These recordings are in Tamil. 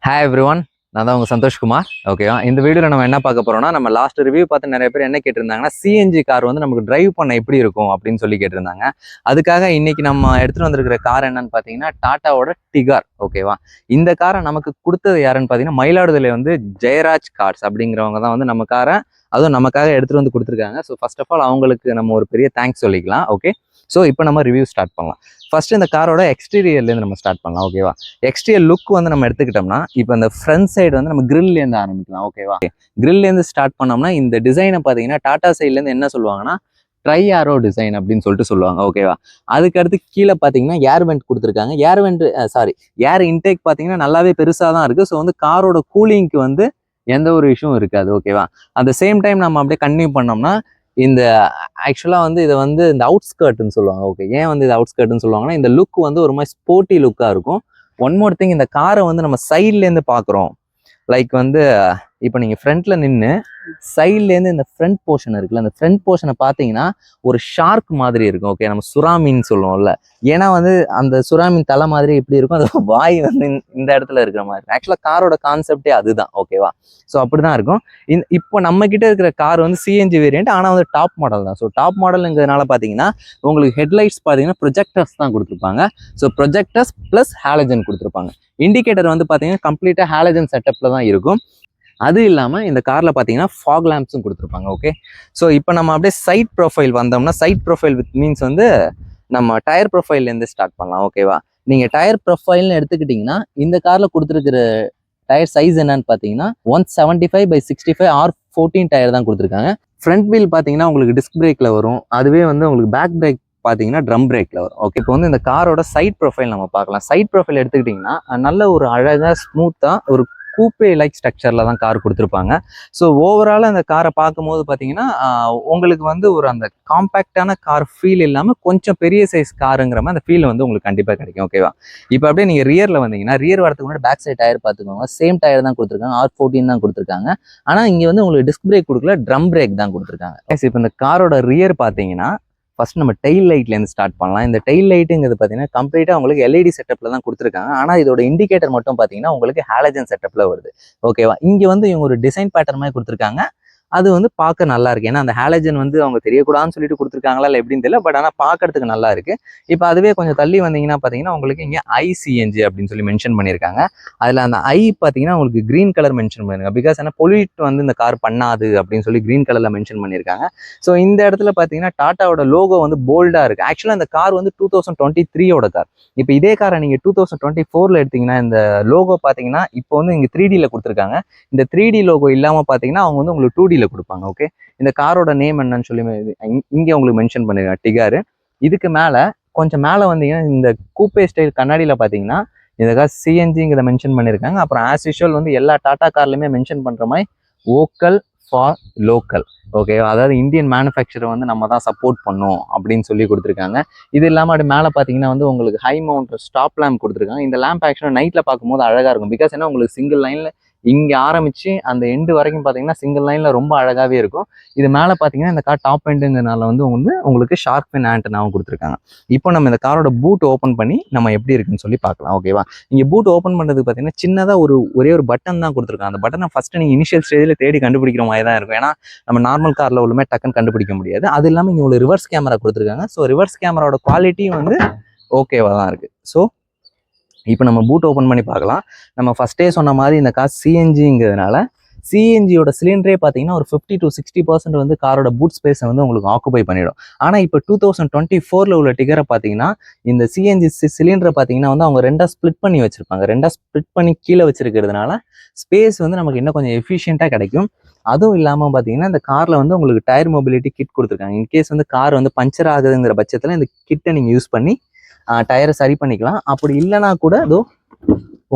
ஹாய் எவ்ரிவன், நான் தான் உங்கள் சந்தோஷ்குமார். ஓகேவா, இந்த வீடியோவில் நம்ம என்ன பார்க்க போகிறோம்னா, நம்ம லாஸ்ட் ரிவ்யூ பார்த்து நிறைய பேர் என்ன கேட்டிருந்தாங்கன்னா, சிஎன்ஜி கார் வந்து நமக்கு டிரைவ் பண்ண எப்படி இருக்கும் அப்படின்னு சொல்லி கேட்டிருந்தாங்க. அதுக்காக இன்னைக்கு நம்ம எடுத்துகிட்டு வந்திருக்கிற கார் என்னன்னு பார்த்தீங்கன்னா, டாட்டாவோட டிகார். ஓகேவா, இந்த காரை நமக்கு கொடுத்தது யாருன்னு பார்த்தீங்கன்னா, மயிலாடுதுறை வந்து ஜெயராஜ் கார்ஸ் அப்படிங்கிறவங்க தான் வந்து நம்ம காரை அதுவும் நமக்காக எடுத்துகிட்டு வந்து கொடுத்துருக்காங்க. ஸோ ஃபர்ஸ்ட் ஆஃப் ஆல் அவங்களுக்கு நம்ம ஒரு பெரிய தேங்க்ஸ் சொல்லிக்கலாம். ஓகே, ஸோ இப்போ நம்ம ரிவ்யூ ஸ்டார்ட் பண்ணலாம். ஃபர்ஸ்ட் இந்த காரோட எக்ஸ்டீரியர்லேருந்து நம்ம ஸ்டார்ட் பண்ணலாம். ஓகேவா, எக்ஸ்டீரியர் லுக் வந்து நம்ம எடுத்துக்கிட்டோம்னா, இப்போ இந்த ஃப்ரண்ட் சைடு வந்து நம்ம கிரில்லேருந்து ஆரம்பிக்கலாம். ஓகேவா, கிரில்லேருந்து ஸ்டார்ட் பண்ணோம்னா இந்த டிசைனை பார்த்தீங்கன்னா டாடா சைட்லேருந்து என்ன சொல்லுவாங்கன்னா ட்ரை ஆரோ டிசைன் அப்படின்னு சொல்லிட்டு சொல்லுவாங்க. ஓகேவா, அதுக்கடுத்து கீழே பார்த்தீங்கன்னா ஏர் வெண்ட் கொடுத்துருக்காங்க. ஏர் இன்டேக் பார்த்தீங்கன்னா நல்லாவே பெருசாக தான் இருக்குது. ஸோ வந்து காரோட கூலிங்க்கு வந்து எந்த ஒரு இஷ்யூவும் இருக்காது. ஓகேவா, அட் த சேம் டைம் நம்ம அப்படியே கன்டினியூ பண்ணோம்னா இந்த ஆக்சுவலாக வந்து இதை வந்து இந்த அவுட்ஸ்கர்ட்னு சொல்லுவாங்க. ஓகே, ஏன் வந்து இது அவுட்ஸ்கர்ட்னு சொல்லுவாங்கன்னா இந்த லுக் வந்து ஒரு மாதிரி ஸ்போர்ட்டி லுக்காக இருக்கும். ஒன் மோர் திங், இந்த காரை வந்து நம்ம சைட்லேருந்து பார்க்குறோம். லைக் வந்து இப்போ நீங்கள் ஃப்ரண்ட்ல நின்று சைட்லேருந்து இந்த ஃப்ரண்ட் போர்ஷன் இருக்குல்ல, அந்த ஃப்ரண்ட் போர்ஷனை பார்த்தீங்கன்னா ஒரு ஷார்க் மாதிரி இருக்கும். ஓகே, நம்ம சுறாமீன் சொல்லுவோம்ல, ஏன்னா வந்து அந்த சுறாமீன் தலை மாதிரி எப்படி இருக்கும், அது வாய் வந்து இந்த இடத்துல இருக்கிற மாதிரி. ஆக்சுவலாக காரோட கான்செப்டே அதுதான். ஓகேவா, ஸோ அப்படி தான் இருக்கும். இப்போ நம்ம கிட்ட இருக்கிற கார் வந்து சிஎன்ஜி வேரியன்ட், ஆனால் வந்து டாப் மாடல் தான். ஸோ டாப் மாடலுங்கிறதுனால பார்த்தீங்கன்னா உங்களுக்கு ஹெட்லைட்ஸ் பார்த்தீங்கன்னா ப்ரொஜெக்டர்ஸ் தான் கொடுத்துருப்பாங்க. ஸோ ப்ரொஜெக்டர்ஸ் ப்ளஸ் ஹாலஜன் கொடுத்துருப்பாங்க. இண்டிகேட்டர் வந்து பார்த்தீங்கன்னா கம்ப்ளீட்டாக ஹாலஜன் செட்டப்பில் தான் இருக்கும். அது இல்லாமல் இந்த காரில் பார்த்தீங்கன்னா ஃபாக் லேம்ப்ஸும் கொடுத்துருப்பாங்க. ஓகே, ஸோ இப்போ நம்ம அப்படியே சைட் ப்ரொஃபைல் வந்தோம்னா, சைட் ப்ரொஃபைல் வித் மீன்ஸ் வந்து நம்ம டயர் ப்ரொஃபைல்லேருந்து ஸ்டார்ட் பண்ணலாம். ஓகேவா, நீங்கள் டயர் ப்ரொஃபைல்னு எடுத்துக்கிட்டிங்கன்னா இந்த காரில் கொடுத்துருக்கிற டயர் சைஸ் என்னன்னு பார்த்தீங்கன்னா 175/65 R14 டயர் தான் கொடுத்துருக்காங்க. ஃப்ரண்ட் வீல் பார்த்தீங்கன்னா உங்களுக்கு டிஸ்க் பிரேக்கில் வரும். அதுவே வந்து உங்களுக்கு பேக் பிரேக் பார்த்தீங்கன்னா ட்ரம் பிரேக்கில் வரும். ஓகே, இப்போ வந்து இந்த காரோட சைட் ப்ரொஃபைல் நம்ம பார்க்கலாம். சைட் ப்ரொஃபைல் எடுத்துக்கிட்டிங்கன்னா நல்ல ஒரு அழகாக ஸ்மூத்தாக ஒரு கூப்பே லைக் ஸ்ட்ரக்சரில் தான் கார் கொடுத்துருப்பாங்க. ஸோ ஓவராலாக அந்த காரை பார்க்கும்போது பார்த்தீங்கன்னா உங்களுக்கு வந்து ஒரு அந்த காம்பேக்டான கார் ஃபீல் இல்லாமல் கொஞ்சம் பெரிய சைஸ் காருங்கிற மாதிரி அந்த ஃபீல் வந்து உங்களுக்கு கண்டிப்பாக கிடைக்கும். ஓகேவா, இப்போ அப்படியே நீங்கள் ரியரில் வந்தீங்கன்னா, ரியர் வரதுக்கு முன்னாடி பேக் சைட் டயர் பார்த்துக்கோங்க. சேம் டயர் தான் கொடுத்துருக்காங்க, R14 தான் கொடுத்துருக்காங்க. ஆனால் இங்கே வந்து உங்களுக்கு டிஸ்க் பிரேக் கொடுக்கல, ட்ரம் பிரேக் தான் கொடுத்துருக்காங்க. இப்போ இந்த காரோட ரியர் பார்த்தீங்கன்னா ஃபர்ஸ்ட் நம்ம டெயில் லைட்லேருந்து ஸ்டார்ட் பண்ணலாம். இந்த டெயில் லைட்டுங்கிறது பார்த்தீங்கன்னா கம்ப்ளீட்டாக உங்களுக்கு எல்இடி செட்டப்பில் தான் கொடுத்துருக்காங்க. ஆனால் இதோட இண்டிகேட்டர் மட்டும் பார்த்தீங்கன்னா உங்களுக்கு ஹாலஜன் செட்டப்பில் வருது. ஓகேவா, இங்கே வந்து இவங்க ஒரு டிசைன் பேட்டர்ன் மாதிரி கொடுத்துருக்காங்க. அது வந்து பார்க்க நல்லா இருக்கு. ஏன்னா அந்த ஹாலஜன் வந்து அவங்க தெரியக்கூடாதுன்னு சொல்லிட்டு கொடுத்துருக்காங்களா இல்லை எப்படின்னு தெரியல, பட் ஆனால் பார்க்கறதுக்கு நல்லா இருக்கு. இப்போ அதுவே கொஞ்சம் தள்ளி வந்தீங்கன்னா பார்த்தீங்கன்னா உங்களுக்கு இங்கே ஐசிஎன்ஜி அப்படின்னு சொல்லி மென்ஷன் பண்ணியிருக்காங்க. அதில் அந்த ஐ பார்த்தீங்கன்னா உங்களுக்கு கிரீன் கலர் மென்ஷன் பண்ணிருக்காங்க. பிகாஸ் ஏன்னா பொல்யூட் வந்து இந்த கார் பண்ணாது அப்படின்னு சொல்லி கிரீன் கலரில் மென்ஷன் பண்ணியிருக்காங்க. ஸோ இந்த இடத்துல பார்த்தீங்கன்னா டாட்டாவோட லோகோ வந்து போல்டாக இருக்கு. ஆக்சுவலாக இந்த கார் வந்து 2023 கார். இப்போ இதே காரை நீங்கள் 2024 எடுத்தீங்கன்னா இந்த லோகோ பார்த்தீங்கன்னா இப்போ வந்து இங்கே 3Dல கொடுத்துருக்காங்க. இந்த 3D லோகோ இல்லாமல் பார்த்தீங்கன்னா அவங்க வந்து உங்களுக்கு 2Dல கொடுப்பாங்க. ஓகே, இந்த காரோட நேம் என்னன்னு சொல்லி இங்கே உங்களுக்கு மென்ஷன் பண்ணிருக்காங்க, டிகாரு. இதுக்கு மேலே கொஞ்சம் மேலே வந்தீங்கன்னா இந்த கூப்பே ஸ்டைல் கண்ணாடியில் பார்த்தீங்கன்னா இந்த கார் சிஎன்ஜிங்கிறத மென்ஷன் பண்ணியிருக்காங்க. அப்புறம் ஆஸ் யூஷுவல் வந்து எல்லா டாடா கார்லையுமே மென்ஷன் பண்ணுற மாதிரி வோக்கல் ஃபார் லோக்கல். ஓகே, அதாவது இந்தியன் மேனுஃபேக்சரை வந்து நம்ம தான் சப்போர்ட் பண்ணோம் அப்படின்னு சொல்லி கொடுத்துருக்காங்க. இது இல்லாமல் அப்படி மேலே பார்த்தீங்கன்னா வந்து உங்களுக்கு ஹை மவுண்ட் ஸ்டாப் லேம்ப் கொடுத்துருக்காங்க. இந்த லேம்ப் ஆக்சுவலாக நைட்டில் பார்க்கும்போது அழகாக இருக்கும். பிகாஸ் ஏன்னா உங்களுக்கு சிங்கிள் லைனில் இங்கே ஆரம்பித்து அந்த எண்டு வரைக்கும் பார்த்தீங்கன்னா சிங்கிள் லைனில் ரொம்ப அழகாகவே இருக்கும். இது மேலே பார்த்தீங்கன்னா இந்த கார் டாப் எண்டுங்கிறனால வந்து உங்களுக்கு ஷார்க் ஃபின் ஆண்டனாவும் கொடுத்துருக்காங்க. இப்போ நம்ம இந்த காரோட பூட் ஓப்பன் பண்ணி நம்ம எப்படி இருக்குன்னு சொல்லி பார்க்கலாம். ஓகேவா, இங்கே பூட் ஓப்பன் பண்ணுறதுக்கு பார்த்தீங்கன்னா சின்னதாக ஒரே ஒரு பட்டன் தான் கொடுத்துருக்காங்க. அந்த பட்டனை ஃபஸ்ட்டு நீங்கள் இனிஷியல் ஸ்டேஜில் தேடி கண்டுபிடிக்கிற மாதிரி தான் இருக்கும். ஏன்னா நம்ம நார்மல் காரில் உள்ளமே டக்குன்னு கண்டுபிடிக்க முடியாது. அது இல்லாமல் இங்கே ஒரு ரிவர்ஸ் கேமரா கொடுத்துருக்காங்க. ஸோ ரிவர்ஸ் கேமராவோட குவாலிட்டியும் வந்து ஓகேவா தான் இருக்குது. ஸோ இப்போ நம்ம பூட் ஓப்பன் பண்ணி பார்க்கலாம். நம்ம ஃபஸ்ட்டே சொன்ன மாதிரி இந்த கார் சிஎன்ஜிங்கிறதுனால சிஎன்ஜியோட சிலிண்டரே பார்த்தீங்கன்னா ஒரு 50 to 60% வந்து காரோட பூட் ஸ்பேஸை வந்து உங்களுக்கு ஆக்குபை பண்ணிடும். ஆனால் இப்போ 2024 உள்ள டிகரை பார்த்தீங்கன்னா இந்த சிஎன்ஜி சிலிண்டரை பார்த்தீங்கன்னா வந்து அவங்க ரெண்டாக ஸ்ப்ளிட் பண்ணி வச்சிருப்பாங்க. ரெண்டாக ஸ்ப்ளிட் பண்ணி கீழே வச்சிருக்கிறதுனால ஸ்பேஸ் வந்து நமக்கு இன்னும் கொஞ்சம் எஃபிஷியண்ட்டாக கிடைக்கும். அதுவும் இல்லாமல் பார்த்தீங்கன்னா இந்த காரில் வந்து உங்களுக்கு டயர் மொபிலிட்டி கிட் கொடுத்துருக்காங்க. இன்கேஸ் வந்து கார் வந்து பஞ்சர் ஆகுதுங்கிற பட்சத்தில் இந்த கிட்டை நீங்கள் யூஸ் பண்ணி டயரை சரி பண்ணிக்கலாம். அப்படி இல்லைனா கூட அதோ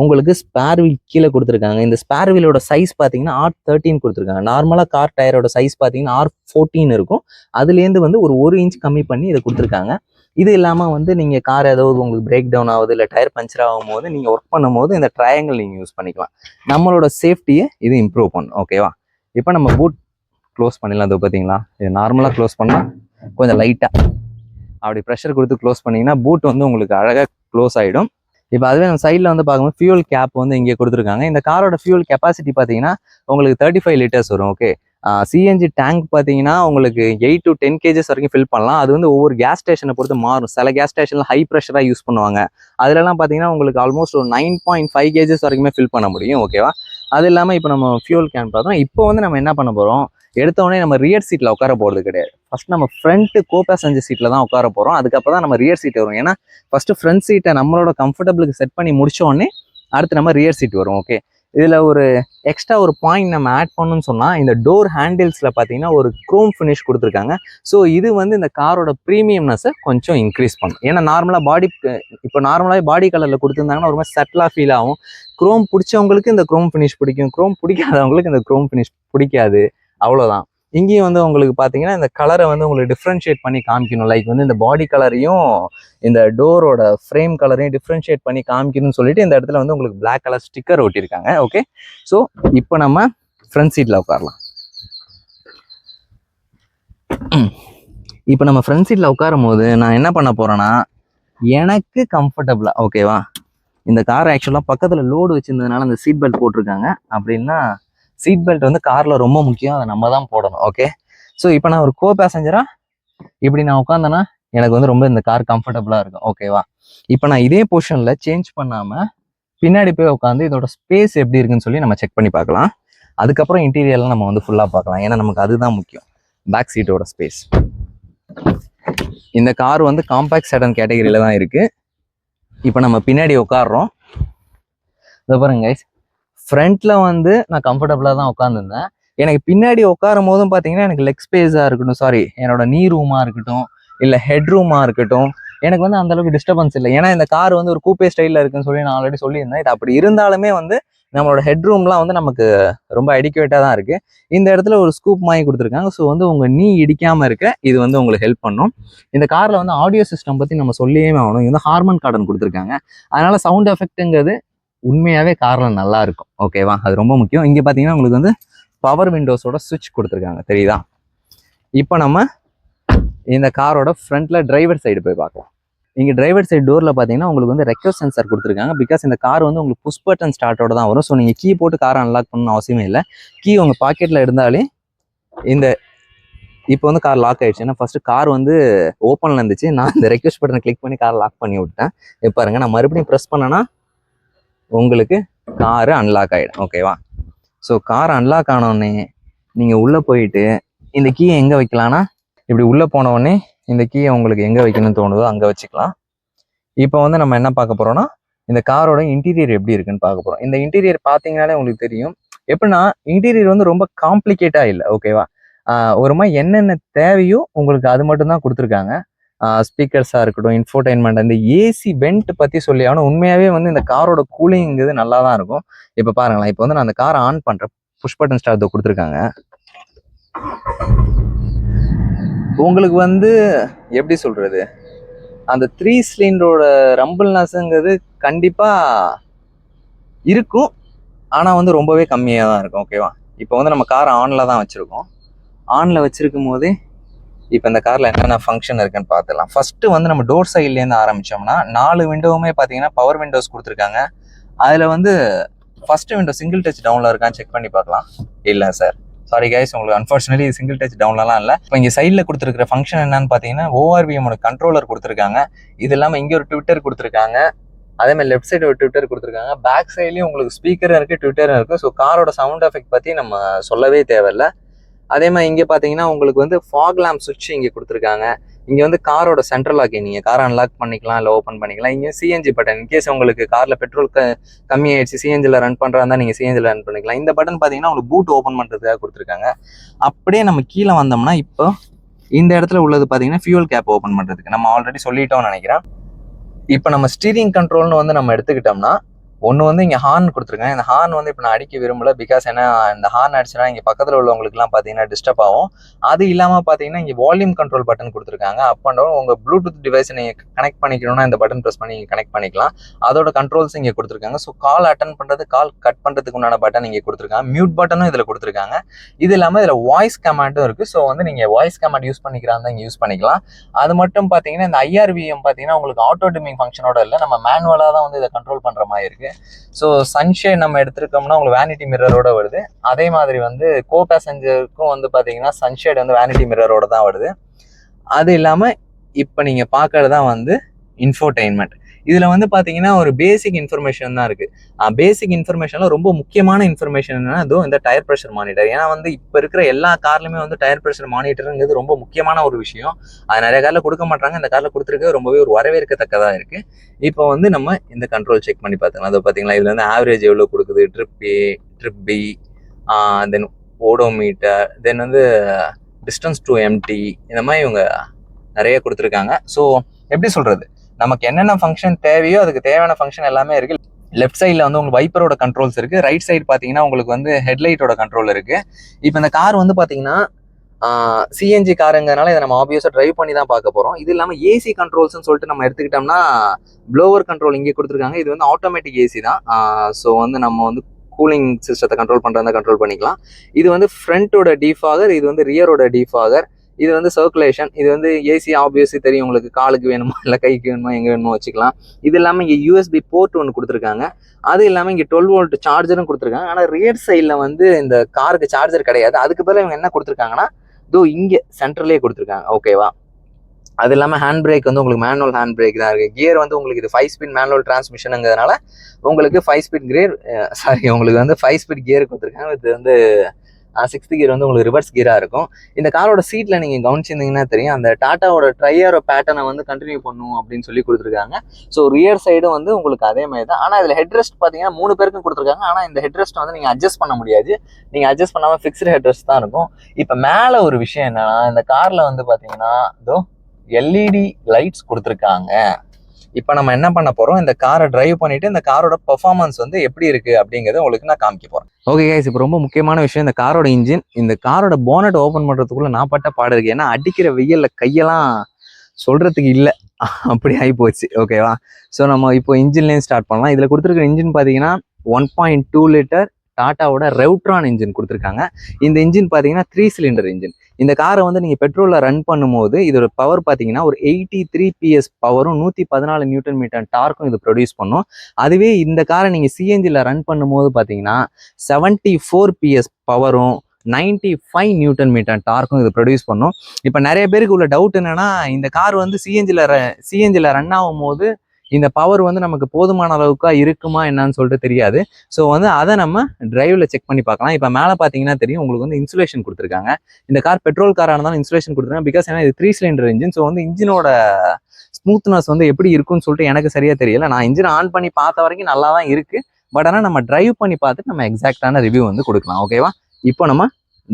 உங்களுக்கு ஸ்பேர் வீல் கீழே கொடுத்துருக்காங்க. இந்த ஸ்பேர் வீலோட சைஸ் பார்த்தீங்கன்னா R13 கொடுத்துருக்காங்க. நார்மலாக கார் டயரோட சைஸ் பார்த்தீங்கன்னா R14 இருக்கும். அதுலேருந்து வந்து ஒரு இன்ச் கம்மி பண்ணி இதை கொடுத்துருக்காங்க. இது இல்லாமல் வந்து நீங்கள் கார் ஏதாவது உங்களுக்கு பிரேக் டவுன் ஆகுது இல்லை டயர் பஞ்சர் ஆகும் போது நீங்கள் ஒர்க் பண்ணும்போது இந்த ட்ரையாங்கிள் நீங்கள் யூஸ் பண்ணிக்கலாம். நம்மளோட சேஃப்டியை இது இம்ப்ரூவ் பண்ணும். ஓகேவா, இப்போ நம்ம பூட் க்ளோஸ் பண்ணிடலாம். அது பார்த்தீங்களா, இது நார்மலாக க்ளோஸ் பண்ணால் கொஞ்சம் லைட்டாக அப்படி ப்ரெஷர் கொடுத்து க்ளோஸ் பண்ணிங்கன்னா பூட் வந்து உங்களுக்கு அழகாக க்ளோஸ் ஆகிடும். இப்போ அதுவே நம்ம சைடில் வந்து பார்க்கும்போது ஃபியூல் கேப் வந்து இங்கே கொடுத்துருக்காங்க. இந்த காரோட ஃபியூல் கெப்பாசிட்டி பார்த்தீங்கன்னா உங்களுக்கு 35 லிட்டர்ஸ் வரும். ஓகே, சிஎன்ஜி டேங்க் பார்த்தீங்கன்னா உங்களுக்கு 8 to 10 kgs வரைக்கும் ஃபில் பண்ணலாம். அது வந்து ஒவ்வொரு கேஸ் ஸ்டேஷனை பொறுத்து மாறும். சில கேஸ் ஸ்டேஷனில் ஹை ப்ரெஷராக யூஸ் பண்ணுவாங்க. அதுலலாம் பார்த்தீங்கன்னா உங்களுக்கு ஆல்மோஸ்ட் ஒரு 9.5 kgs வரைக்குமே ஃபில் பண்ண முடியும். ஓகேவா? அது இல்லாமல் இப்போ நம்ம ஃபியூல் கேன் பார்த்தோம். இப்போ வந்து நம்ம என்ன பண்ண போகிறோம், எடுத்தோடனே நம்ம ரியர் சீட்டில் உட்கார போகிறது கிடையாது. ஃபர்ஸ்ட் நம்ம ஃப்ரண்ட் கோ பேசஞ்சர் சீட்டில் தான் உட்கார போகிறோம். அதுக்கப்புறம் தான் நம்ம ரியர் சீட் வரும். ஏன்னா ஃபர்ஸ்ட் ஃப்ரண்ட் சீட்டை நம்மளோட கம்ஃபர்டபுளுக்கு செட் பண்ணி முடிச்ச உடனே அடுத்து நம்ம ரியர் சீட் வரும். ஓகே, இதில் ஒரு எக்ஸ்ட்ரா ஒரு பாயிண்ட் நம்ம ஆட் பண்ணணும்னு சொன்னால், இந்த டோர் ஹேண்டில்ஸில் பார்த்தீங்கன்னா ஒரு குரோம் ஃபினிஷ் கொடுத்துருக்காங்க. ஸோ இது வந்து இந்த காரோட ப்ரீமியம்னஸை கொஞ்சம் இன்க்ரீஸ் பண்ணும். ஏன்னா நார்மலாகவே பாடி கலரில் கொடுத்துருந்தாங்கன்னா ஒரு மாதிரி சட்டிலாக ஃபீல் ஆகும். குரோம் பிடிச்சவங்களுக்கு இந்த குரோம் ஃபினிஷ் பிடிக்கும், குரோம் பிடிக்காதவங்களுக்கு இந்த குரோம் ஃபினிஷ் பிடிக்காது. அவ்வளோதான். இங்கேயும் வந்து உங்களுக்கு பார்த்தீங்கன்னா இந்த கலரை வந்து உங்களுக்கு டிஃப்ரென்ஷியேட் பண்ணி காமிக்கணும். லைக் வந்து இந்த பாடி கலரையும் இந்த டோரோட ஃப்ரேம் கலரையும் டிஃப்ரென்ஷியேட் பண்ணி காமிக்கணும்னு சொல்லிட்டு இந்த இடத்துல வந்து உங்களுக்கு பிளாக் கலர் ஸ்டிக்கர் ஒட்டியிருக்காங்க. ஓகே, ஸோ இப்போ நம்ம ஃப்ரண்ட் சீட்டில் உட்காரலாம். இப்போ நம்ம ஃப்ரண்ட் சீட்டில் உட்காரும் போது நான் என்ன பண்ண போகிறேன்னா, எனக்கு கம்ஃபர்டபுளாக, ஓகேவா, இந்த கார் ஆக்சுவலாக பக்கத்தில் லோடு வச்சுருந்ததுனால அந்த சீட் பெல்ட் போட்டிருக்காங்க. அப்படின்னா சீட் பெல்ட் வந்து காரில் ரொம்ப முக்கியம், அதை நம்ம தான் போடணும். ஓகே, ஸோ இப்போ நான் ஒரு கோ பேசஞ்சராக இப்படி நான் உட்காந்தேன்னா எனக்கு வந்து ரொம்ப இந்த கார் கம்ஃபர்டபுளாக இருக்கும். ஓகேவா? இப்போ நான் இதே பொசிஷனில் சேஞ்ச் பண்ணாமல் பின்னாடி போய் உட்காந்து இதோட ஸ்பேஸ் எப்படி இருக்குன்னு சொல்லி நம்ம செக் பண்ணி பார்க்கலாம். அதுக்கப்புறம் இன்டீரியர்லாம் நம்ம வந்து ஃபுல்லாக பார்க்கலாம். ஏன்னா நமக்கு அதுதான் முக்கியம், பேக் சீட்டோட ஸ்பேஸ். இந்த கார் வந்து காம்பேக்ட் செடான் கேட்டகரியில தான் இருக்குது. இப்போ நம்ம பின்னாடி உட்காடுறோம். இதை பாருங்க கைஸ், ஃப்ரண்ட்ல வந்து நான் கம்ஃபர்டபுளாக தான் உட்காந்துருந்தேன். எனக்கு பின்னாடி உட்காரும் போதும் பார்த்தீங்கன்னா எனக்கு லெக் ஸ்பேஸாக இருக்கட்டும், என்னோட நீ ரூமாக இருக்கட்டும், இல்லை ஹெட் ரூமாக இருக்கட்டும், எனக்கு வந்து அந்தளவுக்கு டிஸ்டர்பன்ஸ் இல்லை. ஏன்னா இந்த கார் வந்து ஒரு கூப்பே ஸ்டைலில் இருக்குன்னு சொல்லி நான் ஆல்ரெடி சொல்லியிருந்தேன். இது அப்படி இருந்தாலுமே வந்து நம்மளோட ஹெட் ரூம்லாம் வந்து நமக்கு ரொம்ப அடிக்குவேட்டாக தான் இருக்குது. இந்த இடத்துல ஒரு ஸ்கூப் மாதிரி கொடுத்துருக்காங்க. ஸோ வந்து உங்கள் நீ இடிக்காமல் இருக்க இது வந்து உங்களுக்கு ஹெல்ப் பண்ணும். இந்த காரில் வந்து ஆடியோ சிஸ்டம் பற்றி நம்ம சொல்லியே ஆகணும். இது வந்து ஹார்மன் கார்டன் கொடுத்துருக்காங்க. அதனால சவுண்ட் எஃபெக்ட்டுங்கிறது உண்மையாகவே காரில் நல்லா இருக்கும். ஓகேவா? அது ரொம்ப முக்கியம். இங்கே பார்த்தீங்கன்னா உங்களுக்கு வந்து பவர் விண்டோஸோட சுவிட்ச் கொடுத்துருக்காங்க, தெரியுதா? இப்போ நம்ம இந்த காரோட ஃப்ரண்ட்ல டிரைவர் சைடு போய் பார்க்கலாம். இங்கே டிரைவர் சைடு டோரில் பார்த்தீங்கன்னா உங்களுக்கு வந்து ரெக்வஸ்ட் சென்சார் கொடுத்துருக்காங்க. பிகாஸ் இந்த கார் வந்து உங்களுக்கு புஷ் பட்டன் ஸ்டார்ட்டோட தான் வரும். ஸோ நீங்கள் கீ போட்டு காரை அன்லாக் பண்ணணும்னு அவசியமே இல்லை. கீ உங்கள் பாக்கெட்டில் இருந்தாலே இந்த இப்போ வந்து கார் லாக் ஆயிடுச்சு. ஏன்னா ஃபர்ஸ்ட் கார் வந்து ஓப்பனில் இருந்துச்சு. நான் இந்த ரெக்வஸ்ட் பட்டனை கிளிக் பண்ணி காரை லாக் பண்ணி விட்டேன். இப்போ பாருங்க, நான் மறுபடியும் ப்ரெஸ் பண்ணேன்னா உங்களுக்கு காரு அன்லாக் ஆகிடும். ஓகேவா? ஸோ கார் அன்லாக் ஆனோடனே நீங்கள் உள்ளே போயிட்டு இந்த கீயை எங்கே வைக்கலாம்னா, இப்படி உள்ளே போனோடனே இந்த கீயை உங்களுக்கு எங்கே வைக்கணும்னு தோணுதோ அங்கே வச்சுக்கலாம். இப்போ வந்து நம்ம என்ன பார்க்க போகிறோம்னா, இந்த காரோட இன்டீரியர் எப்படி இருக்குன்னு பார்க்க போகிறோம். இந்த இன்டீரியர் பார்த்தீங்கனாலே உங்களுக்கு தெரியும். எப்படின்னா இன்டீரியர் வந்து ரொம்ப காம்ப்ளிகேட்டாக இல்லை. ஓகேவா? ஒரு மாதிரி என்னென்ன தேவையோ உங்களுக்கு அது மட்டும்தான் கொடுத்துருக்காங்க. ஸ்பீக்கர்ஸாக இருக்கட்டும், இன்ஃபோடைன்மெண்ட், அந்த ஏசி வெண்ட் பற்றி சொல்லி ஆகணும். உண்மையாகவே வந்து இந்த காரோட கூலிங்கிறது நல்லா தான் இருக்கும். இப்போ பாருங்களேன், இப்போ வந்து நான் அந்த காரை ஆன் பண்ணுறேன். புஷ் பட்டன் ஸ்டார்ட் கொடுத்துருக்காங்க. உங்களுக்கு வந்து எப்படி சொல்கிறது, அந்த 3 சிலிண்டரோட ரம்பிள்னஸ்ங்கிறது கண்டிப்பாக இருக்கும். ஆனால் வந்து ரொம்பவே கம்மியாக தான் இருக்கும். ஓகேவா? இப்போ வந்து நம்ம காரை ஆனில் தான் வச்சுருக்கோம். ஆனில் வச்சுருக்கும் போதே இப்போ இந்த காரில் என்னென்ன ஃபங்க்ஷன் இருக்குன்னு பார்த்துக்கலாம். ஃபர்ஸ்ட் வந்து நம்ம டோர் சைட்லேருந்து ஆரம்பித்தோம்னா 4 விண்டோவுமே பார்த்தீங்கன்னா பவர் விண்டோஸ் கொடுத்துருக்காங்க. அதில் வந்து ஃபர்ஸ்ட் விண்டோ சிங்கிள் டச் டவுனில் இருக்கான்னு செக் பண்ணி பார்க்கலாம். இல்லை சார், சாரி கைஸ், உங்களுக்கு அன்ஃபார்ச்சுனேட்லி சிங்கிள் டச் டவுன்லலாம் இல்லை. இப்போ இங்கே சைடில் கொடுத்துருக்கிற ஃபங்க்ஷன் என்னன்னு பார்த்தீங்கன்னா ஓஆர்விஎம்மோட கண்ட்ரோலர் கொடுத்துருக்காங்க. இது இல்லாமல் இங்கே ஒரு ட்விட்டர் கொடுத்துருக்காங்க. அதேமாதிரி லெஃப்ட் சைடு ஒரு ட்விட்டர் கொடுத்துருக்காங்க. பேக் சைட்லேயும் உங்களுக்கு ஸ்பீக்கரும் இருக்குது, ட்விட்டரும் இருக்குது. ஸோ காரோட சவுண்ட் எஃபெக்ட் பற்றி நம்ம சொல்லவே தேவையில்லை. அதே மாதிரி இங்கே பார்த்தீங்கன்னா உங்களுக்கு வந்து ஃபாக் லேம்ப் சுவிட்ச் இங்கே கொடுத்துருக்காங்க. இங்கே வந்து காரோட சென்ட்ரல் லாக், நீங்கள் காரை அன்லாக் பண்ணிக்கலாம், இல்லை ஓப்பன் பண்ணிக்கலாம். இங்கே சிஎன்ஜி பட்டன், இன்கேஸ் உங்களுக்கு காரில் பெட்ரோல் கம்மியாயிடுச்சு, சிஎன்ஜியில் ரன் பண்ணுறதா இருந்தால் நீங்கள் சிஎன்ஜியில் ரன் பண்ணிக்கலாம். இந்த பட்டன் பார்த்தீங்கன்னா உங்களுக்கு பூட் ஓப்பன் பண்ணுறதுக்காக கொடுத்துருக்காங்க. அப்படியே நம்ம கீழே வந்தோம்னா இப்போ இந்த இடத்துல உள்ளது பார்த்தீங்கன்னா ஃபியூல் கேப் ஓப்பன் பண்ணுறதுக்கு நம்ம ஆல்ரெடி சொல்லிட்டோம்னு நினைக்கிறேன். இப்போ நம்ம ஸ்டீரிங் கண்ட்ரோல்னு வந்து நம்ம எடுத்துக்கிட்டோம்னா ஒன்று வந்து இங்கே ஹார்ன் கொடுத்துருக்காங்க. இந்த ஹார்ன் வந்து இப்போ நான் அடிக்க விரும்பல, பிகாஸ் ஏன்னா இந்த ஹார்ன் அடிச்சுனா இங்கே பக்கத்தில் உள்ளவங்களுக்குலாம் பார்த்தீங்கன்னா டிஸ்டர்ப் ஆகும். அது இல்லாமல் பார்த்தீங்கன்னா இங்கே வால்யூம் கண்ட்ரோல் பட்டன் கொடுத்துருக்காங்க. அப் அண்ட் டவுன் உங்கள் ப்ளூடூத் டிவைஸை நீங்கள் கனெக்ட் பண்ணிக்கணும்னா இந்த பட்டன் ப்ரெஸ் பண்ணி கனெக்ட் பண்ணிக்கலாம். அதோட கண்ட்ரோல்ஸ் இங்கே கொடுத்துருக்காங்க. ஸோ கால் அட்டன் பண்ணுறது, கால் கட் பண்ணுறதுக்கு உண்டான பட்டன் இங்கே கொடுத்துருக்காங்க. மியூட் பட்டனும் இதில் கொடுத்துருக்காங்க. இது இல்லாமல் இதில் வாய்ஸ் கமாண்டும் இருக்குது. ஸோ வந்து நீங்கள் வாய்ஸ் கமாண்ட் யூஸ் பண்ணிக்கிறாங்க இங்கே யூஸ் பண்ணிக்கலாம். அது மட்டும் பார்த்தீங்கன்னா இந்த IRVM பார்த்தீங்கன்னா உங்களுக்கு ஆட்டோ டிமிங் ஃபங்க்ஷனோட இல்லை, நம்ம மேனுவலாக தான் வந்து இதை கண்ட்ரோல் பண்ணுற மாதிரி இருக்குது. ஸோ சன்ஷேட் நம்ம எடுத்துருக்கோம்னா உங்களுக்கு வேனிட்டி மிரரோட வருது. அதே மாதிரி வந்து கோ பேசஞ்சருக்கும் வந்து பார்த்தீங்கன்னா சன்ஷேட் வந்து வேனிட்டி மிரரோட தான் வருது. அது இல்லாமல் இப்போ நீங்கள் பார்க்கறது தான் வந்து இன்ஃபோடெயின்மெண்ட். இதில் வந்து பார்த்தீங்கன்னா ஒரு பேசிக் இன்ஃபர்மேஷன் தான் இருக்குது. பேசிக் இன்ஃபர்மேஷனில் ரொம்ப முக்கியமான இன்ஃபர்மேஷன் என்னன்னா அதோ இந்த டயர் ப்ரெஷர் மானிட்டர். ஏன்னா வந்து இப்போ இருக்கிற எல்லா கார்லையுமே வந்து டயர் ப்ரெஷர் மானிட்டருங்கிறது ரொம்ப முக்கியமான ஒரு விஷயம். அது நிறைய காரில் கொடுக்க மாட்டாங்க, இந்த காரில் கொடுத்துருக்க ரொம்பவே ஒரு வரவேற்கத்தக்கதாக இருக்குது. இப்போ வந்து நம்ம இந்த கண்ட்ரோல் செக் பண்ணி பார்த்துக்கலாம். அதை பார்த்தீங்களா, இதில் வந்து ஆவரேஜ் எவ்வளோ கொடுக்குது, trip A, trip B, then odometer, then வந்து டிஸ்டன்ஸ் டு எம்டி, இந்த மாதிரி இவங்க நிறைய கொடுத்துருக்காங்க. ஸோ எப்படி சொல்கிறது, நமக்கு என்னென்ன ஃபங்க்ஷன் தேவையோ அதுக்கு தேவையான ஃபங்க்ஷன் எல்லாமே இருக்குது. லெஃப்ட் சைடில் வந்து உங்களுக்கு வைப்பரோட கண்ட்ரோல்ஸ் இருக்குது. ரைட் சைடு பார்த்தீங்கன்னா உங்களுக்கு வந்து ஹெட்லைட்டோட கண்ட்ரோல் இருக்குது. இப்போ இந்த கார் வந்து பார்த்தீங்கன்னா சிஎன்ஜி காருங்கிறதுனால இதை நம்ம ஆப்வியஸாக ட்ரைவ் பண்ணி தான் பார்க்க போகிறோம். இது இல்லாமல் ஏசி கண்ட்ரோல்ஸ்னு சொல்லிட்டு நம்ம எடுத்துக்கிட்டோம்னா ப்ளோவர் கண்ட்ரோல் இங்கே கொடுத்துருக்காங்க. இது வந்து ஆட்டோமேட்டிக் ஏசி தான். ஸோ வந்து நம்ம வந்து கூலிங் சிஸ்டத்தை கண்ட்ரோல் பண்ணுறதா கண்ட்ரோல் பண்ணிக்கலாம். இது வந்து ஃப்ரண்ட்டோட டீஃபாகர், இது வந்து ரியரோட டீஃபாகர், இது வந்து சர்க்குலேஷன். இது வந்து ஏசி ஆப்வியஸ்லி தெரியும் உங்களுக்கு, காலுக்கு வேணுமா இல்லை கைக்கு வேணுமா எங்கே வேணுமோ வச்சுக்கலாம். இது இல்லாமல் இங்கே USB போர்ட் ஒன்று கொடுத்துருக்காங்க. அது இல்லாமல் இங்கே 12 வோல்ட் சார்ஜரும் கொடுத்துருக்காங்க. ஆனால் ரியர் சைடில் வந்து இந்த காருக்கு சார்ஜர் கிடையாது. அதுக்கு பதிலாக இவங்க என்ன கொடுத்துருக்காங்கன்னா இதோ இங்கே சென்டர்லேயே கொடுத்துருக்காங்க. ஓகேவா? அது இல்லாமல் ஹேண்ட் பிரேக் வந்து உங்களுக்கு மேனுவல் ஹேண்ட் பிரேக் தான் இருக்குது. கியர் வந்து உங்களுக்கு இது 5 ஸ்பீட் மேனுவல் டிரான்ஸ்மிஷனுங்கிறதுனால உங்களுக்கு 5 ஸ்பீட் உங்களுக்கு வந்து 5 ஸ்பீட் கியர் கொடுத்துருக்காங்க. இது வந்து 6th கியர் வந்து உங்களுக்கு ரிவர்ஸ் கியராக இருக்கும். இந்த காரோட சீட்டில் நீங்கள் கவனிச்சிருந்தீங்கன்னா தெரியும், அந்த டாட்டாவோட ட்ரையரோ பேட்டர்னை வந்து கண்டினியூ பண்ணும் அப்படின்னு சொல்லி கொடுத்துருக்காங்க. ஸோ ரியர் சைடும் வந்து உங்களுக்கு அதே மாதிரி தான். ஆனால் இதில் ஹெட்ரெஸ்ட் பார்த்தீங்கன்னா 3 பேருக்கும் கொடுத்துருக்காங்க. ஆனால் இந்த ஹெட்ரெஸ்ட் வந்து நீங்கள் அட்ஜஸ்ட் பண்ண முடியாது. நீங்கள் அட்ஜஸ்ட் பண்ணாமல் ஃபிக்ஸ்டு ஹெட்ரெஸ்ட் தான் இருக்கும். இப்போ மேலே ஒரு விஷயம் என்னன்னா, இந்த காரில் வந்து பார்த்தீங்கன்னா இதோ LED லைட்ஸ் கொடுத்துருக்காங்க. இப்போ நம்ம என்ன பண்ண போகிறோம், இந்த காரை டிரைவ் பண்ணிட்டு இந்த காரோட பெர்ஃபார்மன்ஸ் வந்து எப்படி இருக்குது அப்படிங்கிறத உங்களுக்கு நான் காமிக்க போகிறேன். ஓகே கைஸ், இப்போ ரொம்ப முக்கியமான விஷயம் இந்த காரோட இன்ஜின். இந்த காரோட போனட் ஓப்பன் பண்ணுறதுக்குள்ள நான் பட்ட பாடு இருக்குது. ஏன்னா அடிக்கிற வெயில்ல கையெல்லாம் சொல்கிறதுக்கு இல்லை, அப்படி ஆகி போச்சு. ஓகேவா? ஸோ நம்ம இப்போ இன்ஜின்லேயும் ஸ்டார்ட் பண்ணலாம். இதில் கொடுத்துருக்க இன்ஜின் பார்த்தீங்கன்னா 1.2 லிட்டர் டாட்டாவோட ரெவ்ட்ரான் இன்ஜின் கொடுத்துருக்காங்க. இந்த இன்ஜின் பார்த்தீங்கன்னா 3 சிலிண்டர் இன்ஜின். இந்த காரை வந்து நீங்கள் பெட்ரோலில் ரன் பண்ணும்போது இதோட பவர் பார்த்தீங்கன்னா ஒரு 83 PS பவரும் 114 நியூட்டன் மீட்டர் டார்க்கும் இது ப்ரொடியூஸ் பண்ணும். அதுவே இந்த காரை நீங்கள் சிஎன்ஜியில் ரன் பண்ணும்போது பார்த்தீங்கன்னா 74 PS பவரும் 95 நியூட்டன் மீட்டர் டார்க்கும் இது ப்ரொடியூஸ் பண்ணும். இப்போ நிறைய பேருக்கு உள்ள டவுட் என்னன்னா, இந்த கார் வந்து சிஎன்ஜியில் ரன் ஆகும்போது இந்த பவர் வந்து நமக்கு போதுமான அளவுக்கா இருக்குமா என்னன்னு சொல்லிட்டு தெரியாது. ஸோ வந்து அதை நம்ம டிரைவில் செக் பண்ணி பார்க்கலாம். இப்போ மேலே பார்த்தீங்கன்னா தெரியும் உங்களுக்கு வந்து இன்சுலேஷன் கொடுத்துருக்காங்க. இந்த கார் பெட்ரோல் காராக இருந்தாலும் இன்சுலேஷன் கொடுத்துருக்காங்க. பிகாஸ் ஏன்னா இது 3 சிலிண்டர் இன்ஜின். ஸோ வந்து இன்ஜினோட ஸ்மூத்னஸ் வந்து எப்படி இருக்குன்னு சொல்லிட்டு எனக்கு சரியாக தெரியல. நான் இன்ஜின் ஆன் பண்ணி பார்த்த வரைக்கும் நல்லா தான் இருக்குது. பட் ஆனால் நம்ம டிரைவ் பண்ணி பார்த்துட்டு நம்ம எக்ஸாக்டான ரிவ்யூ வந்து கொடுக்கலாம். ஓகேவா? இப்போ நம்ம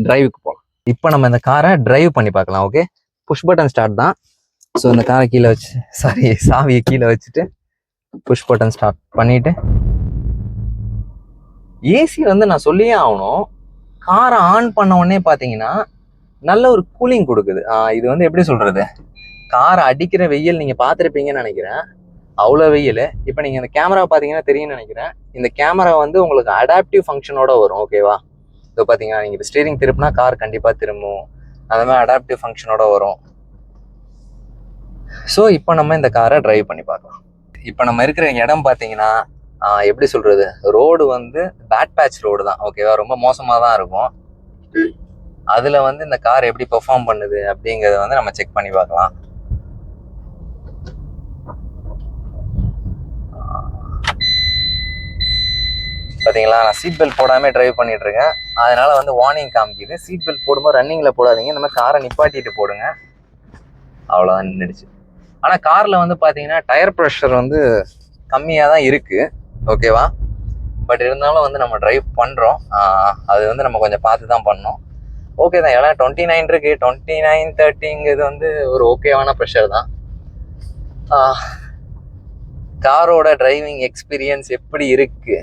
டிரைவுக்கு போகலாம். இப்போ நம்ம இந்த காரை டிரைவ் பண்ணி பார்க்கலாம். ஓகே, புஷ் பட்டன் ஸ்டார்ட் தான். ஸோ இந்த காரை கீழே வச்சு சாவியை கீழே வச்சுட்டு புஷ் பட்டன் ஸ்டார்ட் பண்ணிட்டு ஏசி வந்து நான் சொல்லியே ஆகணும், காரை ஆன் பண்ண உடனே பார்த்தீங்கன்னா நல்ல ஒரு கூலிங் கொடுக்குது. இது வந்து எப்படி சொல்றது, காரை அடிக்கிற வெயில் நீங்கள் பார்த்துருப்பீங்கன்னு நினைக்கிறேன், அவ்வளோ வெயில். இப்போ நீங்கள் இந்த கேமரா பார்த்தீங்கன்னா தெரியும்னு நினைக்கிறேன். இந்த கேமரா வந்து உங்களுக்கு அடாப்டிவ் ஃபங்க்ஷனோட வரும். ஓகேவா? இப்போ பார்த்தீங்கன்னா நீங்கள் இப்போ ஸ்டீரிங் திருப்பினா கார் கண்டிப்பாக திரும்பும். அது மாதிரி அடாப்டிவ் ஃபங்க்ஷனோட வரும். ஸோ இப்போ நம்ம இந்த காரை டிரைவ் பண்ணி பார்க்கலாம். இப்போ நம்ம இருக்கிற இடம் பார்த்தீங்கன்னா எப்படி சொல்றது, ரோடு வந்து பேட் பேட்ச் ரோடு தான். ஓகேவா? ரொம்ப மோசமாக தான் இருக்கும். அதில் வந்து இந்த கார் எப்படி பெர்ஃபார்ம் பண்ணுது அப்படிங்கிறத வந்து நம்ம செக் பண்ணி பார்க்கலாம். பார்த்தீங்களா, நான் சீட் பெல்ட் போடாமல் டிரைவ் பண்ணிட்டு இருக்கேன். அதனால வந்து வார்னிங் காமிக்குது. சீட் பெல்ட் போடும்போது ரன்னிங்கில் போடாதீங்க, இந்த மாதிரி காரை நிப்பாட்டிட்டு போடுங்க. அவ்வளோதான், நின்றுடுச்சு. ஆனால் காரில் வந்து பார்த்தீங்கன்னா டயர் ப்ரெஷர் வந்து கம்மியாக தான் இருக்குது. ஓகேவா? பட் இருந்தாலும் வந்து நம்ம டிரைவ் பண்ணுறோம், அது வந்து நம்ம கொஞ்சம் பார்த்து தான் பண்ணோம். ஓகே தான், ஏன்னா 29 இருக்குது, 29-30 இது வந்து ஒரு ஓகேவான ப்ரெஷர் தான். காரோட டிரைவிங் எக்ஸ்பீரியன்ஸ் எப்படி இருக்கு.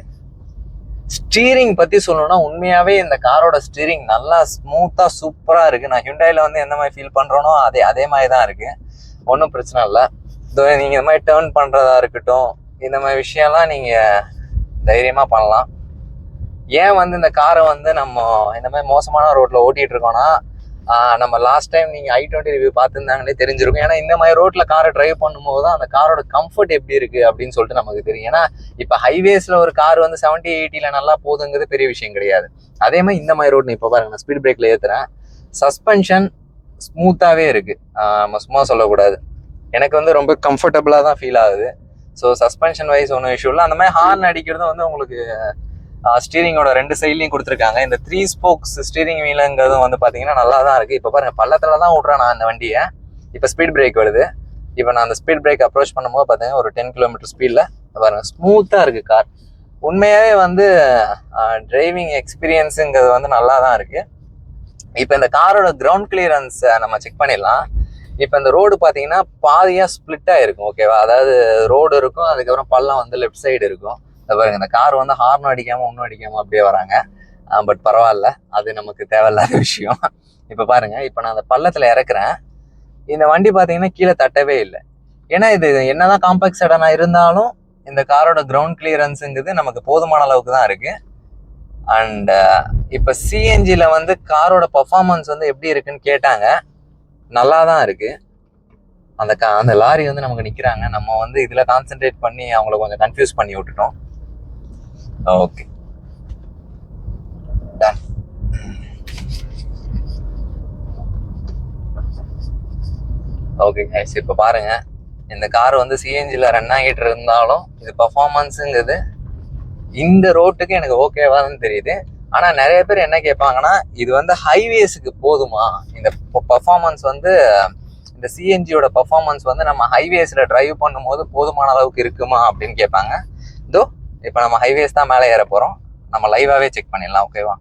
ஸ்டீரிங் பத்தி சொல்லணும்னா உண்மையாவே இந்த காரோட ஸ்டீரிங் நல்லா ஸ்மூத்தா சூப்பரா இருக்கு. நான் ஹியூண்டாயில வந்து எந்த மாதிரி ஃபீல் பண்றேனோ அதே மாதிரி தான் இருக்கு. ஒன்றும் பிரச்சனை இல்லை. நீங்க இந்த மாதிரி டேர்ன் பண்றதா இருக்கட்டும், இந்த மாதிரி விஷயம்லாம் நீங்க தைரியமா பண்ணலாம். ஏன் வந்து இந்த காரை வந்து நம்ம இந்த மாதிரி மோசமான ரோட்ல ஓட்டிட்டு இருக்கோம்னா, நம்ம லாஸ்ட் டைம் நீங்க i20 ரிவ்யூ பார்த்துருந்தாங்களே தெரிஞ்சிருக்கும். ஏன்னா இந்த மாதிரி ரோட்ல காரை டிரைவ் பண்ணும்போது தான் அந்த காரோட கம்ஃபர்ட் எப்படி இருக்கு அப்படின்னு சொல்லிட்டு நமக்கு தெரியும். ஏன்னா இப்ப ஹைவேஸ்ல ஒரு கார் வந்து 70-80ல நல்லா போகுதுங்கிறது பெரிய விஷயம் கிடையாது. அதே மாதிரி இந்த மாதிரி ரோட் இப்ப பாருங்க, நான் ஸ்பீட் பிரேக்ல ஏத்துறேன், சஸ்பென்ஷன் ஸ்மூத்தாவே இருக்கு. நம்ம சும்மா சொல்லக்கூடாது, எனக்கு வந்து ரொம்ப கம்ஃபர்டபுளா தான் ஃபீல் ஆகுது. ஸோ சஸ்பென்ஷன் வைஸ் ஒன்றும் இஷ்யூ இல்லை. அந்த மாதிரி ஹார்ன் அடிக்கிறதும் வந்து உங்களுக்கு ஸ்டீரிங்கோட 2 சைட்லையும் கொடுத்துருக்காங்க. இந்த 3 ஸ்போக்ஸ் ஸ்டீரிங் வீலுங்கிறதும் வந்து பார்த்தீங்கன்னா நல்லா தான் இருக்கு. இப்போ பாருங்க, பள்ளத்தில் தான் விட்றேன் நான் இந்த வண்டியை. இப்போ ஸ்பீட் பிரேக் வருது. இப்போ நான் அந்த ஸ்பீட் பிரேக் அப்ரோச் பண்ணும்போது பார்த்தீங்கன்னா ஒரு 10 கிலோமீட்டர் ஸ்பீடில் பாருங்க ஸ்மூத்தாக இருக்கு கார். உண்மையாகவே வந்து டிரைவிங் எக்ஸ்பீரியன்ஸுங்கிறது வந்து நல்லா தான் இருக்கு. இப்போ இந்த காரோட கிரவுண்ட் கிளியரன்ஸை நம்ம செக் பண்ணிடலாம். இப்போ இந்த ரோடு பார்த்தீங்கன்னா பாதியாக ஸ்பிளிட் ஆகிருக்கும். ஓகேவா, அதாவது ரோடு இருக்கும், அதுக்கப்புறம் பள்ளம் வந்து லெஃப்ட் சைடு இருக்கும். பாருங்க, இந்த கார் வந்து ஹார்னும் அடிக்காம ஒன்றும் அடிக்காம அப்படியே வராங்க. பட் பரவாயில்ல, அது நமக்கு தேவையில்லாத விஷயம். இப்போ பாருங்க, இப்போ நான் அந்த பள்ளத்தில் இறக்குறேன், இந்த வண்டி பார்த்தீங்கன்னா கீழே தட்டவே இல்லை. ஏன்னா இது என்னதான் காம்பாக்ட் செடானா இருந்தாலும் இந்த காரோட கிரவுண்ட் கிளியரன்ஸுங்கிறது நமக்கு போதுமான அளவுக்கு தான் இருக்கு. அண்ட் இப்போ சிஎன்ஜியில் வந்து காரோட பர்ஃபார்மன்ஸ் வந்து எப்படி இருக்குன்னு கேட்டாங்க. நல்லா தான் இருக்கு. அந்த லாரி வந்து நமக்கு நிற்கிறாங்க, நம்ம வந்து இதில் கான்சென்ட்ரேட் பண்ணி அவங்கள கொஞ்சம் கன்ஃபியூஸ் பண்ணி விட்டுட்டோம். Okay, ton. ஓகே கைஸ், இப்போ பாருங்க, இந்த கார் வந்து சிஎன்ஜியில் ரன் ஆகிட்டு இருந்தாலும் இது பர்ஃபார்மன்ஸுங்கிறது இந்த ரோட்டுக்கு எனக்கு ஓகேவான்னு தெரியுது. ஆனால் நிறைய பேர் என்ன கேட்பாங்கன்னா, இது வந்து ஹைவேஸுக்கு போதுமா, இந்த பர்ஃபார்மன்ஸ் வந்து இந்த சிஎன்ஜியோட பர்ஃபார்மன்ஸ் வந்து நம்ம ஹைவேஸில் டிரைவ் பண்ணும்போது போதுமான அளவுக்கு இருக்குமா அப்படின்னு கேட்பாங்க. இதோ இப்போ நம்ம ஹைவேஸ் தான் மேலே ஏற போகிறோம், நம்ம லைவாகவே செக் பண்ணிடலாம். ஓகேவா,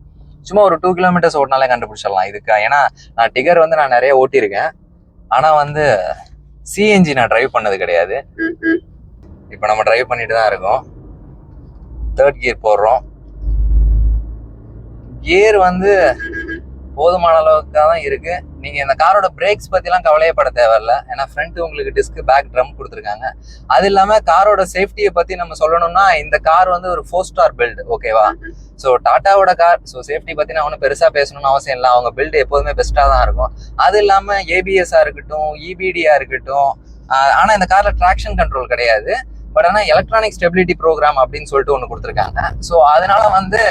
சும்மா ஒரு 2 கிலோமீட்டர்ஸ் ஓட்டினாலே கண்டுபிடிச்சிடலாம் இதுக்கு. ஏன்னா நான் டிகர் வந்து நான் நிறைய ஓட்டியிருக்கேன், ஆனால் வந்து சிஎன்ஜி நான் டிரைவ் பண்ணது கிடையாது. இப்போ நம்ம டிரைவ் பண்ணிட்டு தான் இருக்கோம். 3rd கியர் போடுறோம். கியர் வந்து போதுமான அளவுக்கு தான் இருக்கு. நீங்க இந்த காரோட பிரேக்ஸ் பத்திலாம் கவலையப்பட தேவையில்ல. ஏன்னா ஃப்ரண்ட் உங்களுக்கு டிஸ்க், பேக் ட்ரம் கொடுத்துருக்காங்க. அது இல்லாம காரோட சேஃப்டியை பத்தி நம்ம சொல்லணும்னா, இந்த கார் வந்து ஒரு 4-star பில்ட். ஓகேவா, ஸோ டாட்டாவோட கார், ஸோ சேஃப்டி பத்தி நான் ஒன்றும் பெருசா பேசணும்னு அவசியம் இல்லை. அவங்க பில்டு எப்போதுமே பெஸ்டா தான் இருக்கும். அது இல்லாம ஏபிஎஸ்ஆ இருக்கட்டும், இபிடியா இருக்கட்டும். ஆனா இந்த கார்ல டிராக்ஷன் கண்ட்ரோல் கிடையாது. பட் ஆனால் எலக்ட்ரானிக் ஸ்டெபிலிட்டி ப்ரோக்ராம் அப்படின்னு சொல்லிட்டு ஒன்று கொடுத்துருக்காங்க. ஸோ அதனால வந்து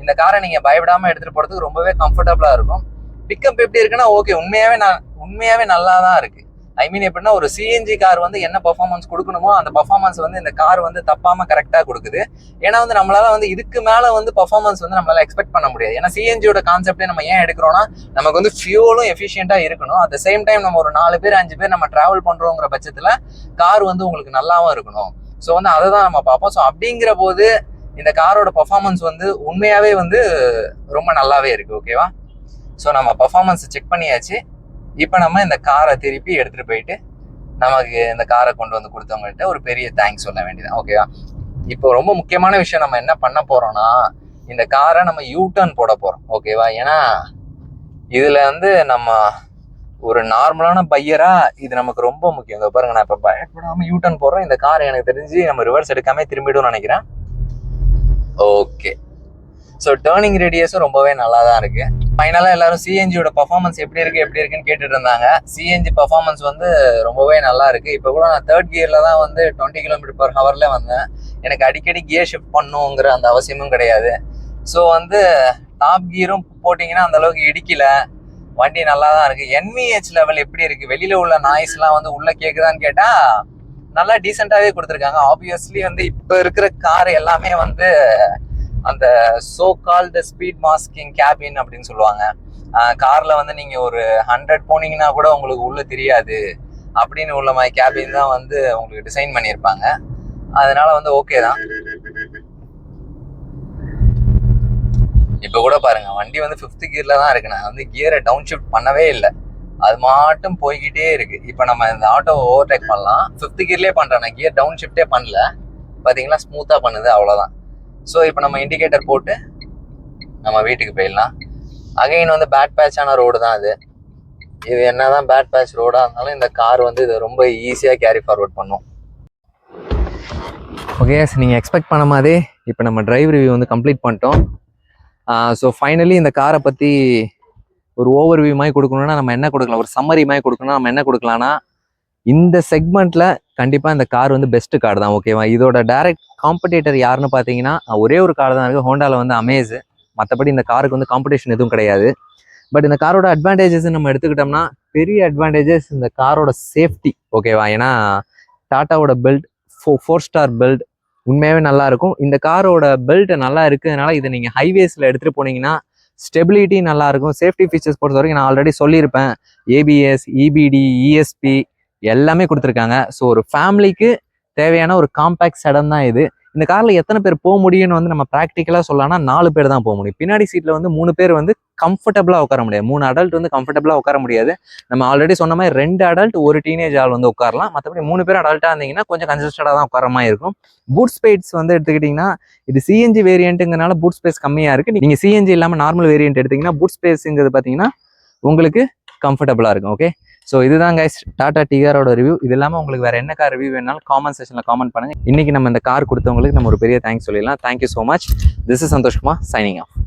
இந்த காரை நீங்க பயப்படாம எடுத்துட்டு போறதுக்கு ரொம்பவே கம்ஃபர்டபுளா இருக்கும். பிக்கப் எப்படி இருக்குன்னா ஓகே, உண்மையாவே நல்லா தான் இருக்கு. ஐ மீன் எப்படின்னா, ஒரு சிஎன்ஜி கார் வந்து என்ன பர்ஃபார்மன்ஸ் கொடுக்கணுமோ அந்த பர்ஃபார்மன்ஸ் வந்து இந்த கார் வந்து தப்பாம கரெக்டா கொடுக்குது. ஏன்னா வந்து நம்மளால வந்து இதுக்கு மேல வந்து பர்ஃபார்மன்ஸ் வந்து நம்மளால எக்ஸ்பெக்ட் பண்ண முடியாது. ஏன்னா சிஎன்ஜியோட கான்செப்டே நம்ம ஏன் எடுக்கிறோம்னா, நமக்கு வந்து ஃபியூலும் எஃபிஷியன்ட்டா இருக்கணும். அட் த சேம் டைம் நம்ம ஒரு 4 பேர் 5 பேர் நம்ம டிராவல் பண்றோங்கிற பட்சத்துல கார் வந்து உங்களுக்கு நல்லாவும் இருக்கணும். ஸோ வந்து அதை தான் நம்ம பார்ப்போம். ஸோ அப்படிங்கிற போது இந்த காரோட பர்ஃபார்மன்ஸ் வந்து உண்மையாவே வந்து ரொம்ப நல்லாவே இருக்கு. ஓகேவா, ஸோ நம்ம பர்ஃபார்மன்ஸ் செக் பண்ணியாச்சு. இப்போ நம்ம இந்த காரை திருப்பி எடுத்துட்டு போயிட்டு நமக்கு இந்த காரை கொண்டு வந்து கொடுத்தவங்கள்ட்ட ஒரு பெரிய தேங்க்ஸ் சொல்ல வேண்டியதான். ஓகேவா, இப்போ ரொம்ப முக்கியமான விஷயம் நம்ம என்ன பண்ண போறோம்னா, இந்த காரை நம்ம யூ-டர்ன் போட போறோம். ஓகேவா, ஏன்னா இதுல வந்து நம்ம ஒரு நார்மலான பையரா இது நமக்கு ரொம்ப முக்கியம். இங்க பாருங்க, நான் இப்ப பயப்படாம யூ-டர்ன் போடுறேன். இந்த காரை எனக்கு தெரிஞ்சு நம்ம ரிவர்ஸ் எடுக்காம திரும்பிடும் நினைக்கிறேன். ஓகே, ஸோ டேர்னிங் ரேடியஸும் ரொம்பவே நல்லா தான் இருக்கு. ஃபைனலாக எல்லாரும் சிஎன்ஜியோட பர்ஃபார்மன்ஸ் எப்படி இருக்குன்னு கேட்டுட்டு இருந்தாங்க. சிஎன்ஜி பர்ஃபார்மன்ஸ் வந்து ரொம்பவே நல்லா இருக்கு. இப்போ கூட நான் 3rd கியர்ல தான் வந்து 20 km/h வந்தேன். எனக்கு அடிக்கடி கியர் ஷிஃப்ட் பண்ணுங்கிற அந்த அவசியமும் கிடையாது. ஸோ வந்து டாப் கியரும் போட்டிங்கன்னா அந்த அளவுக்கு இடிக்கல, வண்டி நல்லா தான் இருக்கு. NVH லெவல் எப்படி இருக்கு, வெளியில உள்ள நாய்ஸ்லாம் வந்து உள்ள கேக்குதான்னு கேட்டா நல்லா டீசெண்டாவே கொடுத்துருக்காங்க. ஆப்வியஸ்லி வந்து இப்ப இருக்கிற கார் எல்லாமே வந்து அந்த so called speed masking cabin அப்படின்னு சொல்லுவாங்க. கார்ல வந்து நீங்க ஒரு 100 போனீங்கன்னா கூட உங்களுக்கு உள்ள தெரியாது அப்படின்னு உள்ள மாதிரி கேபின் தான் வந்து உங்களுக்கு டிசைன் பண்ணியிருப்பாங்க. அதனால வந்து ஓகே தான். இப்ப கூட பாருங்க, வண்டி வந்து 5th கியர்ல தான் இருக்கு. நான் வந்து கியரை டவுன் ஷிஃப்ட் பண்ணவே இல்லை. அது மட்டும் போய்கிட்டே இருக்கு. இப்போ நம்ம இந்த ஆட்டோ ஓவர்டேக் பண்ணலாம். 5th கியர்லேயே பண்ணுறேன், நான் கியர் டவுன் ஷிஃப்டே பண்ணல. பார்த்தீங்களா, ஸ்மூத்தாக பண்ணுது, அவ்வளோதான். ஸோ இப்போ நம்ம இண்டிகேட்டர் போட்டு நம்ம வீட்டுக்கு போயிடலாம். அகைன் வந்து பேட் பேட்சான ரோடு தான் அது. இது என்னதான் பேட் பேட்ச் ரோடாக இருந்தாலும் இந்த கார் வந்து இதை ரொம்ப ஈஸியாக கேரி ஃபார்வர்ட் பண்ணும். ஓகே, நீங்கள் எக்ஸ்பெக்ட் பண்ண மாதிரி இப்போ நம்ம டிரைவ் ரிவ்யூ வந்து கம்ப்ளீட் பண்ணிட்டோம். ஸோ ஃபைனலி இந்த காரை பற்றி ஒரு ஓவர் வியூ மாதிரி கொடுக்கணும்னா நம்ம என்ன கொடுக்கலாம், ஒரு சம்மரி மாதிரி கொடுக்கணும்னா நம்ம என்ன கொடுக்கலாம்னா, இந்த செக்மெண்ட்டில் கண்டிப்பாக இந்த கார் வந்து பெஸ்ட்டு கார் தான். ஓகேவா, இதோட டைரக்ட் காம்படிட்டர் யாருன்னு பார்த்தீங்கன்னா ஒரே ஒரு கார் தான் இருக்குது, ஹோண்டாவில் வந்து அமேஸ். மற்றபடி இந்த காருக்கு வந்து காம்படிஷன் எதுவும் கிடையாது. பட் இந்த காரோட அட்வான்டேஜஸ் நம்ம எடுத்துக்கிட்டோம்னா, பெரிய அட்வான்டேஜஸ் இந்த காரோட சேஃப்டி. ஓகேவா, ஏன்னா டாட்டாவோட பெல்ட் 4 ஸ்டார் பெல்ட் உண்மையாகவே நல்லா இருக்கும். இந்த காரோட பெல்ட் நல்லா இருக்கிறதுனால இதை நீங்கள் ஹைவேஸில் எடுத்துகிட்டு போனீங்கன்னா ஸ்டெபிலிட்டி நல்லா இருக்கும். சேஃப்டி ஃபீச்சர்ஸ் பொறுத்த வரைக்கும் நான் ஆல்ரெடி சொல்லியிருப்பேன், ஏபிஎஸ், இபிடி, இஎஸ்பி எல்லாமே கொடுத்துருக்காங்க. ஸோ ஒரு ஃபேமிலிக்கு தேவையான ஒரு காம்பேக்ட் செடன் தான் இது. இந்த காரில் எத்தனை பேர் போக முடியும்னு வந்து நம்ம ப்ராக்டிக்கலாக சொல்லலாம்னா 4 பேர் தான் போக முடியும். பின்னாடி சீட்டில் வந்து 3 பேர் வந்து கம்ஃபர்டபுளாக உட்கார முடியாது. 3 அடல்ட் வந்து கம்ஃபர்டபுளாக உட்கார முடியாது. நம்ம ஆல்ரெடி சொன்ன மாதிரி 2 அடல்ட் ஒரு டீனேஜ் ஆள் வந்து உட்காரலாம். மற்றபடி 3 பேர் அடல்ட்டாக இருந்தீங்கன்னா கொஞ்சம் கன்ஜஸ்டடாக தான் உட்கார மாதிரி இருக்கும். பூட் ஸ்பேஸ் வந்து எடுத்துக்கிட்டிங்கன்னா இது சிஎன்ஜி வேரியண்ட்டுங்கிறனால பூட் ஸ்பேஸ் கம்மியாக இருக்குது. நீங்கள் சிஎன்ஜி இல்லாமல் நார்மல் வேரியண்ட் எடுத்திங்கன்னா பூட் ஸ்பேஸுங்கிறது பார்த்தீங்கன்னா உங்களுக்கு கம்ஃபர்டபுளாக இருக்கும். ஓகே, ஸோ இதுதான் கைஸ் டாடா டிஆரோட ரிவ்யூ. இது இல்லாமல் உங்களுக்கு வேறு என்ன கார் ரிவ்யூ வேணாலும் காமெண்ட் செக்ஷனில் காமெண்ட் பண்ணுங்கள். இன்றைக்கி நம்ம இந்த கார் கொடுத்தவங்களுக்கு நம்ம ஒரு பெரிய தேங்க்ஸ் சொல்லிடலாம். Thank you so much. This is Santhosh Kumar signing of.